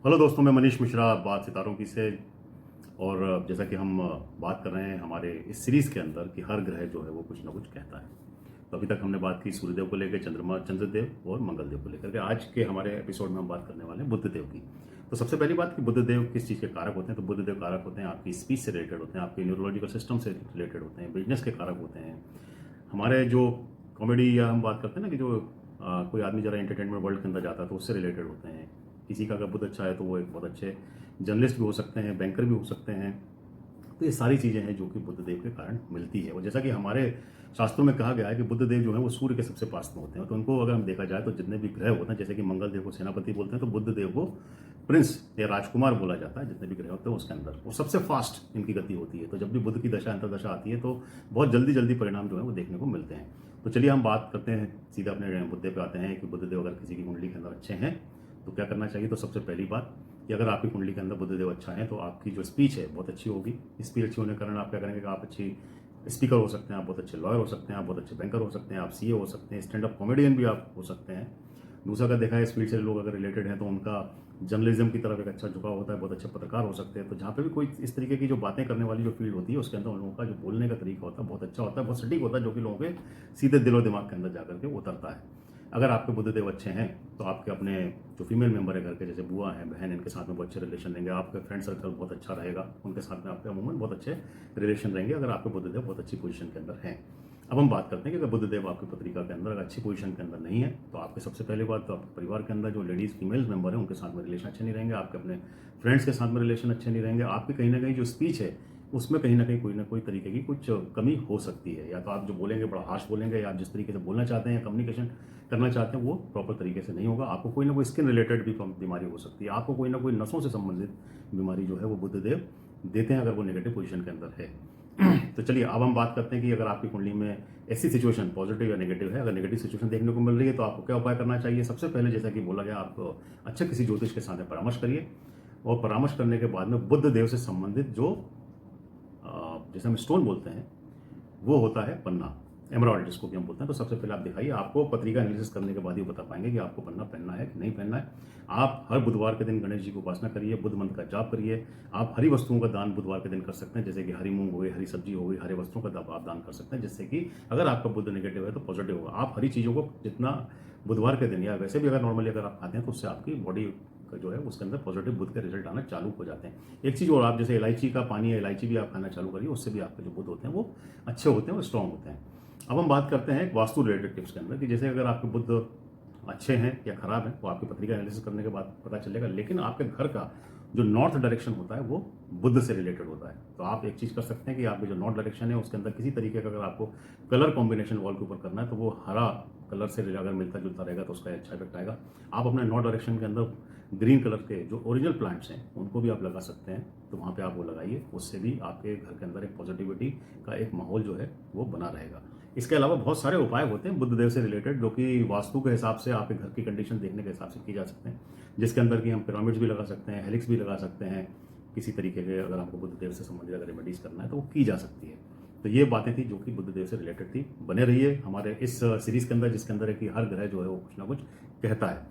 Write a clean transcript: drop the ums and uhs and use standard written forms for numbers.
Hello दोस्तों, मैं मनीष मिश्रा, बात सितारों की से। और जैसा कि हम बात कर रहे हैं हमारे इस सीरीज़ के अंदर कि हर ग्रह जो है वो कुछ ना कुछ कहता है। तो अभी तक हमने बात की सूर्यदेव को लेकर, चंद्रदेव और मंगलदेव को लेकर के। आज के हमारे एपिसोड में हम बात करने वाले हैं बुधदेव की। तो सबसे पहली बात कि बुधदेव किस चीज़ के कारक होते हैं। तो बुधदेव कारक होते हैं आपकी स्पीच से रिलेटेड होते हैं, आपके न्यूरोलॉजिकल सिस्टम से रिलेटेड होते हैं, बिजनेस के कारक होते हैं। हमारे जो कॉमेडी या हम बात करते हैं ना कि जो कोई आदमी जरा एंटरटेनमेंट वर्ल्ड के अंदर जाता है तो उससे रिलेटेड होते हैं। किसी का अगर बुध अच्छा है तो वो एक बहुत अच्छे जर्नलिस्ट भी हो सकते हैं, बैंकर भी हो सकते हैं। तो ये सारी चीज़ें हैं जो कि बुधदेव के कारण मिलती है। और जैसा कि हमारे शास्त्रों में कहा गया है कि बुधदेव जो है वो सूर्य के सबसे पास में होते हैं। तो उनको अगर हम देखा जाए तो जितने भी ग्रह होते हैं, जैसे कि मंगल देव को सेनापति बोलते हैं, तो बुधदेव को प्रिंस या राजकुमार बोला जाता है। जितने भी ग्रह होते हैं उसके अंदर वो सबसे फास्ट इनकी गति होती है। तो जब भी बुध की दशा अंतर्दशा आती है तो बहुत जल्दी जल्दी परिणाम जो है वो देखने को मिलते हैं। तो चलिए हम बात करते हैं, सीधा अपने मुद्दे पे आते हैं कि बुधदेव अगर किसी की कुंडली के अंदर अच्छे हैं तो क्या करना चाहिए। तो सबसे पहली बात कि अगर आपकी कुंडली के अंदर बुधदेव अच्छा है तो आपकी जो स्पीच है बहुत अच्छी होगी। स्पीच अच्छी होने के कारण आप क्या करेंगे कि आप अच्छी स्पीकर हो सकते हैं, आप बहुत अच्छे लॉयर हो सकते हैं, आप बहुत अच्छे बैंकर हो सकते हैं, आप सीए हो सकते हैं, स्टैंड अप कॉमेडियन भी आप हो सकते हैं। दूसरा का देखा है स्पीड से लोग अगर रिलेटेड हैं तो उनका जर्नलिज्म की तरफ एक अच्छा झुकाव होता है, बहुत अच्छे पत्रकार हो सकते हैं। तो जहाँ पे भी कोई इस तरीके की जो बातें करने वाली जो फील्ड होती है उसके अंदर उन लोगों का जो बोलने का तरीका होता है बहुत अच्छा होता है, बहुत सटीक होता है, जो कि लोगों के सीधे दिलो दिमाग के अंदर जाकर के उतरता है। अगर आपके बुधदेव अच्छे हैं तो आपके अपने जो फीमेल मेंबर है घर के, जैसे बुआ हैं, बहन, इनके साथ में बहुत अच्छे रिलेशन रहेंगे। आपके फ्रेंड सर्कल बहुत अच्छा रहेगा, उनके साथ में आपके अमूमन बहुत अच्छे रिलेशन रहेंगे अगर आपके बुधदेव बहुत अच्छी पोजीशन के अंदर हैं। अब हम बात करते हैं कि अगर बुधदेव आपकी पत्रिका के अंदर अगर अच्छी पोजीशन के अंदर नहीं है तो आपके सबसे पहले बात तो आपके परिवार के अंदर जो लेडीज़ फीमेल मेंबर हैं उनके साथ में रिलेशन अच्छे नहीं रहेंगे। आपके अपने फ्रेंड्स के साथ में रिलेशन अच्छे नहीं रहेंगे। आपकी कहीं ना कहीं जो स्पीच है उसमें कहीं ना कोई तरीके की कुछ कमी हो सकती है। या तो आप जो बोलेंगे बड़ा हार्श बोलेंगे, या आप जिस तरीके से बोलना चाहते हैं, कम्युनिकेशन करना चाहते हैं, वो प्रॉपर तरीके से नहीं होगा। आपको कोई ना कोई स्किन रिलेटेड भी बीमारी हो सकती है। आपको कोई ना कोई नसों से संबंधित बीमारी जो है वो बुधदेव देते हैं अगर वो नेगेटिव पोजीशन के अंदर है। तो चलिए अब हम बात करते हैं कि अगर आपकी कुंडली में ऐसी सिचुएशन पॉजिटिव या नेगेटिव है, अगर नेगेटिव सिचुएशन देखने को मिल रही है तो आपको क्या उपाय करना चाहिए। सबसे पहले जैसा कि बोला गया, आप अच्छे किसी ज्योतिष के साथ परामर्श करिए। और परामर्श करने के बाद में बुध देव से संबंधित जो जैसे हम स्टोन बोलते हैं वो होता है पन्ना, एमराल्ड जिसको भी हम बोलते हैं। तो सबसे पहले आप दिखाइए, आपको पत्रिका एनालिसिस करने के बाद ही बता पाएंगे कि आपको पन्ना पहनना है कि नहीं पहनना है। आप हर बुधवार के दिन गणेश जी की उपासना करिए, बुध मंत्र का जाप करिए। आप हरी वस्तुओं का दान बुधवार के दिन कर सकते हैं, जैसे कि हरी मूंग हो गई, हरी सब्जी हो गई, हरे वस्त्रों का आप दान कर सकते हैं, जिससे कि अगर आपका बुध नेगेटिव है तो पॉजिटिव होगा। आप हरी चीज़ों को जितना बुधवार के दिन या वैसे भी अगर नॉर्मली अगर आप खाते हैं तो उससे आपकी बॉडी का जो है उसके अंदर पॉजिटिव बुध के रिजल्ट आना चालू हो जाते हैं। एक चीज़ और, आप जैसे इलायची का पानी है, इलायची भी आप खाना चालू करिए, उससे भी आपके जो बुध होते हैं वो अच्छे होते हैं, वो स्ट्रांग होते हैं। अब हम बात करते हैं वास्तु रिलेटेड टिप्स के अंदर कि जैसे अगर आपके बुध अच्छे हैं या खराब हैं वो आपकी पत्रिका एनालिसिस करने के बाद पता चलेगा। लेकिन आपके घर का जो नॉर्थ डायरेक्शन होता है वो बुध से रिलेटेड होता है। तो आप एक चीज़ कर सकते हैं कि आपके जो नॉर्थ डायरेक्शन है उसके अंदर किसी तरीके का अगर आपको कलर कॉम्बिनेशन वॉल के ऊपर करना है तो वो हरा कलर से अगर मिलता जुलता रहेगा तो उसका अच्छा इफेक्ट आएगा। आप अपने नॉर्थ डायरेक्शन के अंदर ग्रीन कलर के जो ओरिजिनल प्लांट्स हैं उनको भी आप लगा सकते हैं, तो वहाँ पे आप वो लगाइए। उससे भी आपके घर के अंदर एक पॉजिटिविटी का एक माहौल जो है वो बना रहेगा। इसके अलावा बहुत सारे उपाय होते हैं बुधदेव से रिलेटेड, जो कि वास्तु के हिसाब से आपके घर की कंडीशन देखने के हिसाब से किए जा सकते हैं, जिसके अंदर कि हम पिरामिड्स भी लगा सकते हैं, हेलिक्स भी लगा सकते हैं। किसी तरीके के अगर आपको बुधदेव से संबंधित अगर रेमेडीज करना है तो वो की जा सकती है। तो ये बातें थी जो कि बुधदेव से रिलेटेड थी। बने रहिए हमारे इस सीरीज के अंदर, जिसके अंदर है कि हर ग्रह जो है वो कुछ ना कुछ कहता है।